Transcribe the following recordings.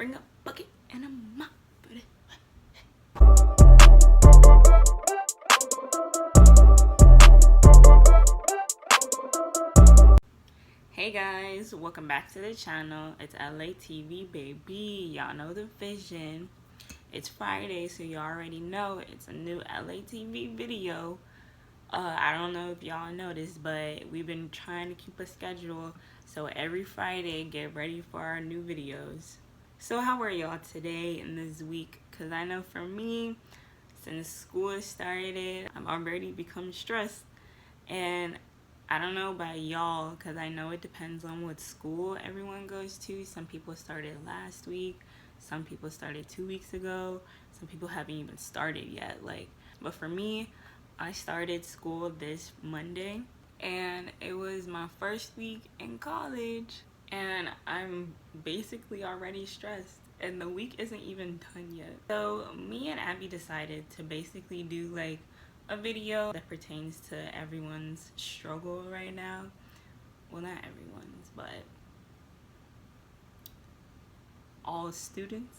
Bring a bucket and a mop. Hey guys, welcome back to the channel. It's LATV baby. Y'all know the vision. It's Friday, so you already know it's a new LATV video. I don't know if y'all noticed, but we've been trying to keep a schedule, so every Friday get ready for our new videos. So how are y'all today in this week? Because I know for me, since school started, I've already become stressed. And I don't know about y'all, because I know it depends on what school everyone goes to. Some people started last week, some people started 2 weeks ago, some people haven't even started yet. But for me, I started school this Monday, and it was my first week in college, and I'm basically already stressed, and the week isn't even done yet. So me and Abby decided to basically do a video that pertains to everyone's struggle right now. Well, not everyone's, but all students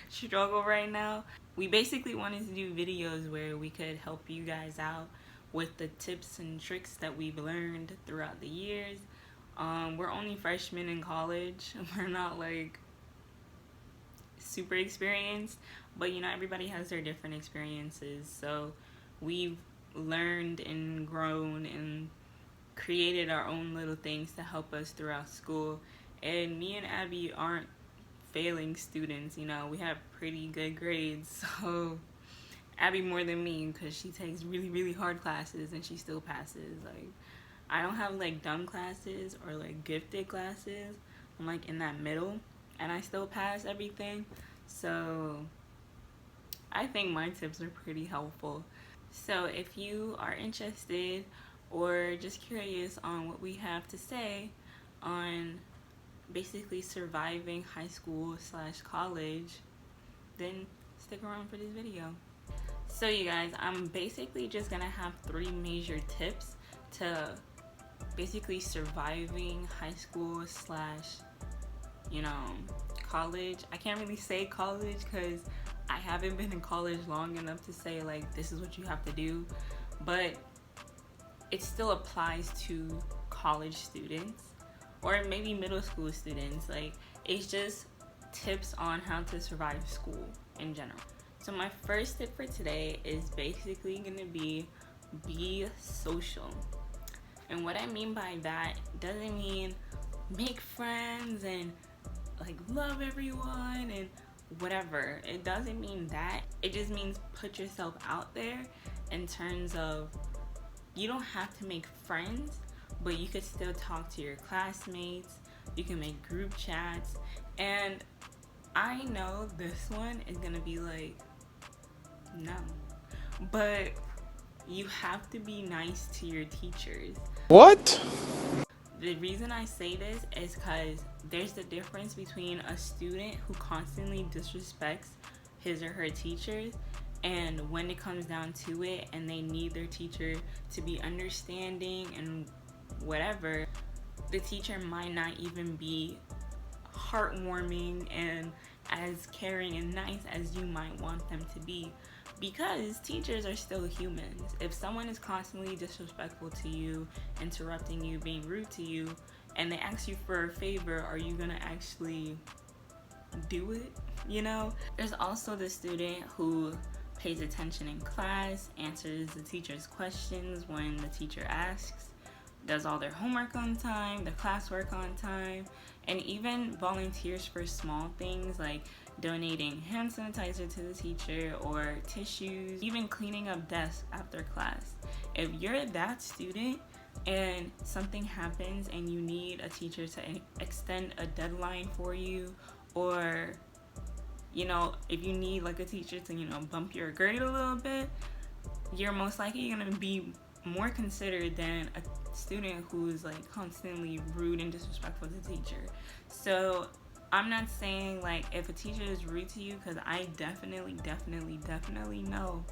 struggle right now. We basically wanted to do videos where we could help you guys out with the tips and tricks that we've learned throughout the years. We're only freshmen in college. We're not super experienced, but everybody has their different experiences. So we've learned and grown and created our own little things to help us throughout school. And me and Abby aren't failing students, we have pretty good grades. So Abby more than me, because she takes really hard classes and she still passes. I don't have dumb classes or gifted classes. I'm in that middle, and I still pass everything. So I think my tips are pretty helpful. So if you are interested or just curious on what we have to say on basically surviving high school / college, then stick around for this video. So you guys, I'm basically just gonna have 3 major tips to basically surviving high school / college. I can't really say college because I haven't been in college long enough to say this is what you have to do, but it still applies to college students or maybe middle school students. It's just tips on how to survive school in general. So my first tip for today is basically gonna be social. And what I mean by that doesn't mean make friends and love everyone and whatever. It doesn't mean that. It just means put yourself out there in terms of you don't have to make friends, but you could still talk to your classmates. You can make group chats. And I know this one is gonna be no, but you have to be nice to your teachers. What? The reason I say this is because there's the difference between a student who constantly disrespects his or her teachers, and when it comes down to it and they need their teacher to be understanding and whatever, the teacher might not even be heartwarming and as caring and nice as you might want them to be, because teachers are still humans. If someone is constantly disrespectful to you, interrupting you, being rude to you, and they ask you for a favor, are you gonna actually do it? There's also the student who pays attention in class, answers the teacher's questions when the teacher asks, does all their homework on time, their classwork on time, and even volunteers for small things like donating hand sanitizer to the teacher or tissues, even cleaning up desks after class. If you're that student and something happens and you need a teacher to extend a deadline for you, or if you need a teacher to bump your grade a little bit, you're most likely going to be more considered than a student who's constantly rude and disrespectful to the teacher. So I'm not saying if a teacher is rude to you, because I definitely know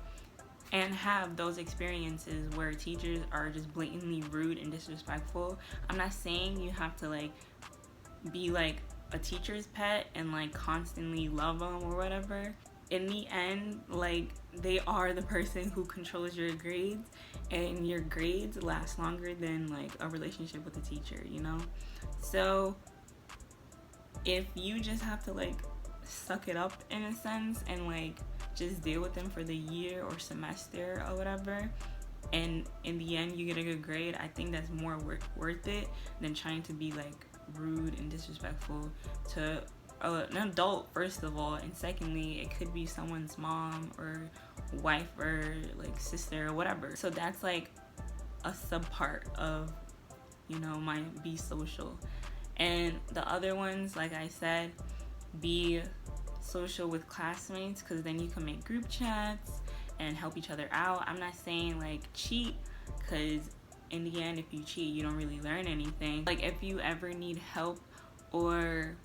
and have those experiences where teachers are just blatantly rude and disrespectful. I'm not saying you have to be a teacher's pet and like constantly love them or whatever, in the end, like, they are the person who controls your grades, and your grades last longer than like a relationship with a teacher, you know? So if you just have to like suck it up in a sense and like just deal with them for the year or semester or whatever, and in the end you get a good grade, I think that's more worth it than trying to be like rude and disrespectful to an adult, first of all, and secondly, it could be someone's mom or wife or like sister or whatever. So that's like a sub part of, you know, my be social. And the other ones, like I said, be social with classmates, because then you can make group chats and help each other out. I'm not saying like cheat, because in the end, if you cheat, you don't really learn anything. Like, if you ever need help or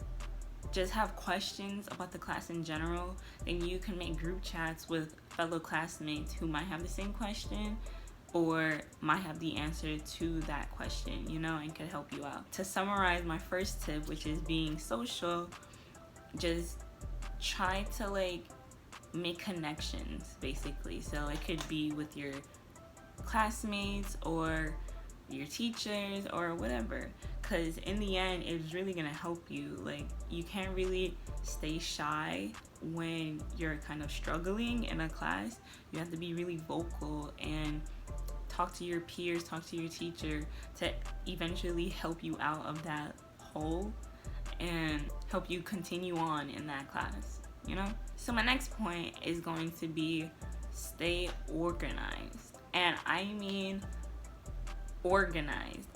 just have questions about the class in general, then you can make group chats with fellow classmates who might have the same question or might have the answer to that question, you know, and could help you out. To summarize my first tip, which is being social, just try to like make connections, basically. So it could be with your classmates or your teachers or whatever, because in the end it's really gonna help you. Like, you can't really stay shy when you're kind of struggling in a class. You have to be really vocal and talk to your peers, talk to your teacher to eventually help you out of that hole and help you continue on in that class, you know? So my next point is going to be stay organized. And I mean organized.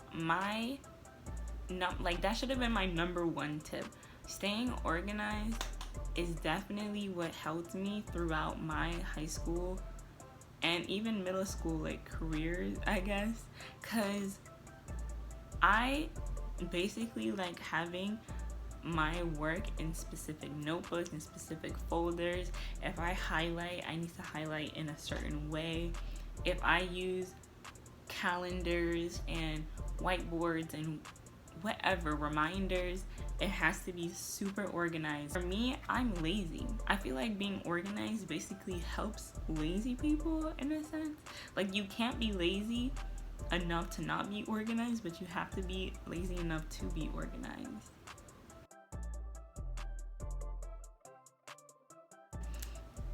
That should have been my number one tip. Staying organized is definitely what helped me throughout my high school and even middle school like careers, I guess, because I basically like having my work in specific notebooks and specific folders. If I highlight, I need to highlight in a certain way. If I use calendars and whiteboards and whatever, reminders, it has to be super organized. For me, I'm lazy. I feel like being organized basically helps lazy people in a sense. Like, you can't be lazy enough to not be organized, but you have to be lazy enough to be organized.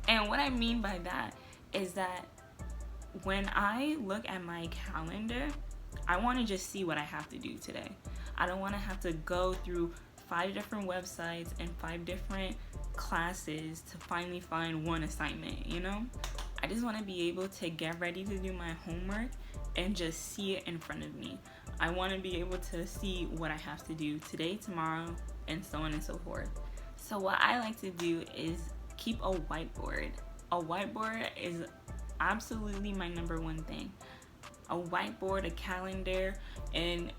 And what I mean by that is that when I look at my calendar, I want to just see what I have to do today. I don't want to have to go through 5 different websites and 5 different classes to finally find one assignment, you know? I just want to be able to get ready to do my homework and just see it in front of me. I want to be able to see what I have to do today, tomorrow, and so on and so forth. So what I like to do is keep a whiteboard. A whiteboard is absolutely my number one thing. A whiteboard, a calendar, and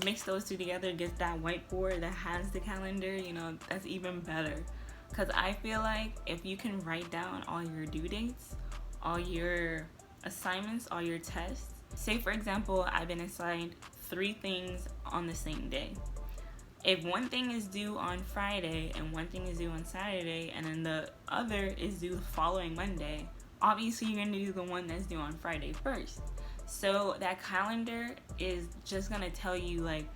mix those two together, get that whiteboard that has the calendar, you know, that's even better. Because I feel like if you can write down all your due dates, all your assignments, all your tests, say for example, I've been assigned 3 things on the same day. If one thing is due on Friday and one thing is due on Saturday and then the other is due the following Monday, obviously you're going to do the one that's due on Friday first. So that calendar is just going to tell you, like,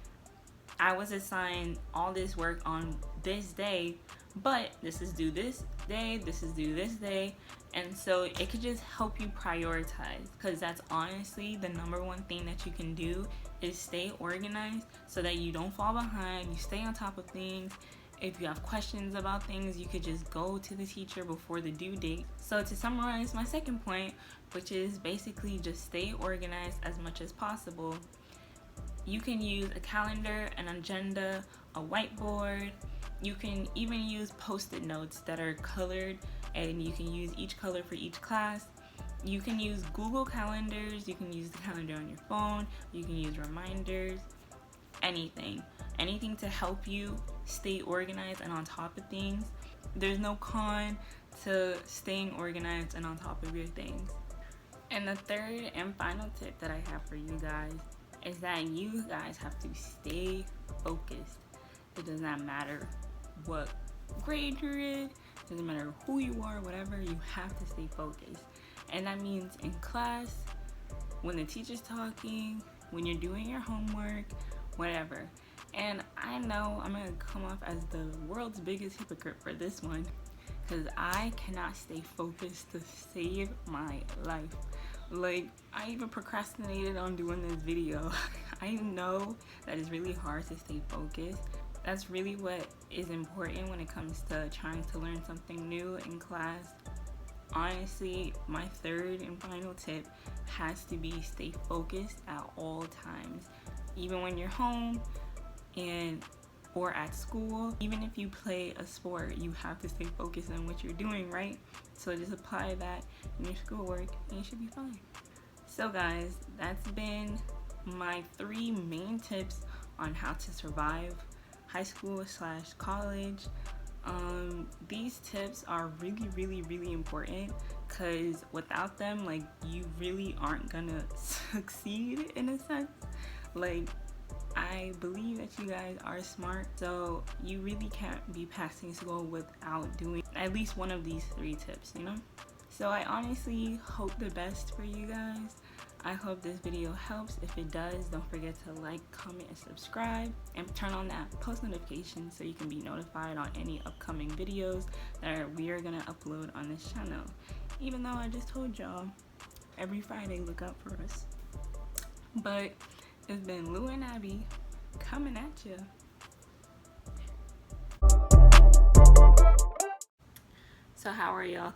I was assigned all this work on this day, but this is due this day, this is due this day. And so it could just help you prioritize, because that's honestly the number one thing that you can do is stay organized so that you don't fall behind, you stay on top of things. If you have questions about things, you could just go to the teacher before the due date. So to summarize my second point, which is basically just stay organized as much as possible. You can use a calendar, an agenda, a whiteboard. You can even use post-it notes that are colored, and you can use each color for each class. You can use Google calendars, you can use the calendar on your phone, you can use reminders, anything to help you stay organized and on top of things. There's no con to staying organized and on top of your things. And the third and final tip that I have for you guys is that you guys have to stay focused. It does not matter what grade you're in, doesn't matter who you are, whatever, you have to stay focused. And that means in class, when the teacher's talking, when you're doing your homework, whatever. And I know I'm gonna come off as the world's biggest hypocrite for this one, because I cannot stay focused to save my life. Like, I even procrastinated on doing this video. I know that it's really hard to stay focused. That's really what is important when it comes to trying to learn something new in class. Honestly, my third and final tip has to be stay focused at all times. Even when you're home or at school, even if you play a sport, you have to stay focused on what you're doing, right? So just apply that in your schoolwork and you should be fine. So guys, that's been my 3 main tips on how to survive high school / college. These tips are really important, because without them, like, you really aren't gonna succeed in a sense. Like, I believe that you guys are smart, so you really can't be passing school without doing at least one of these 3 tips, you know? So I honestly hope the best for you guys. I hope this video helps. If it does, don't forget to like, comment, and subscribe, and turn on that post notification so you can be notified on any upcoming videos that we are gonna upload on this channel. Even though I just told y'all, every Friday, look out for us. But it's been Lou and Abby coming at you. So how are y'all?